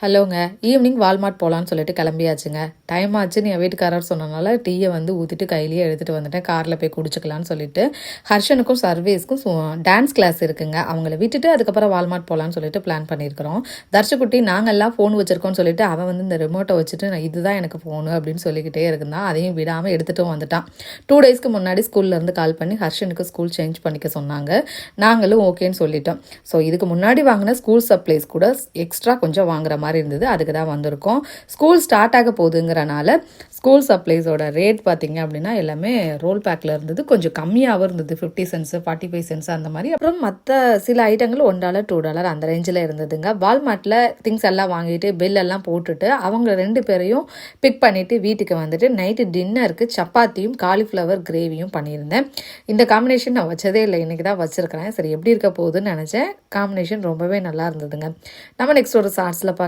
ஹலோங்க. Evening Walmart போகலான்னு சொல்லிட்டு கிளம்பியாச்சுங்க. Time ஆச்சுன்னு என் வீட்டுக்காரர் சொன்னனால டீயை வந்து ஊற்றிட்டு கையிலேயே எடுத்துகிட்டு வந்துட்டேன். காரில் போய் குடிச்சிக்கலான்னு சொல்லிட்டு. ஹர்ஷனுக்கும் சர்வேஸ்க்கும் டான்ஸ் கிளாஸ் இருக்குங்க. அவங்கள விட்டுட்டு அதுக்கப்புறம் வால்மார்ட் போகலான்னு சொல்லிட்டு பிளான் பண்ணியிருக்கிறோம். தர்ஷகுட்டி நாங்கள்லாம் ஃபோன் வச்சுருக்கோன்னு சொல்லிட்டு அவன் வந்து இந்த ரிமோட்டை வச்சுட்டு இதுதான் எனக்கு ஃபோனு அப்படின்னு சொல்லிக்கிட்டே இருந்தான். அதையும் விடாமல் எடுத்துகிட்டும் வந்துட்டான். 2 டேஸ்க்கு முன்னாடி ஸ்கூல்லேருந்து கால் பண்ணி ஹர்ஷனுக்கு ஸ்கூல் சேஞ்ச் பண்ணிக்க சொன்னாங்க. நாங்களும் ஓகேன்னு சொல்லிட்டோம். ஸோ இதுக்கு முன்னாடி வாங்கின ஸ்கூல் சப்ளைஸ் கூட எக்ஸ்ட்ரா கொஞ்சம் வாங்குற மாதிரி இருந்தது. அதுக்கு தான் வந்திருக்கோம். ஸ்கூல் ஸ்டார்ட் ஆக போகுதுங்கிறனால ஸ்கூல் சப்ளைஸோட ரேட் பார்த்தீங்க அப்படின்னா எல்லாமே ரோல் பேக்கில் இருந்தது. கொஞ்சம் கம்மியாகவும் இருந்தது. 50 சென்ட்ஸ் 45 சென்ட்ஸ் அந்த மாதிரி. அப்புறம் மற்ற சில ஐட்டங்கள் $1 $2 அந்த ரேஞ்சில் இருந்ததுங்க. வால்மார்ட்டில் திங்ஸ் எல்லாம் வாங்கிட்டு பில் எல்லாம் போட்டுட்டு அவங்க 2 பேரையும் பிக் பண்ணிவிட்டு வீட்டுக்கு வந்துட்டு நைட்டு டின்னருக்கு சப்பாத்தியும் காலிஃப்ளவர் கிரேவியும் பண்ணியிருந்தேன். இந்த காம்பினேஷன் நான் வச்சதே இல்லை, இன்றைக்கி தான் வச்சுருக்கிறேன். சரி எப்படி இருக்க போகுதுன்னு நினச்சேன். காம்பினேஷன் ரொம்பவே நல்லா இருந்ததுங்க. நம்ம நெக்ஸ்ட் ஒரு ஷார்ட்ஸில் பார்க்கலாம்.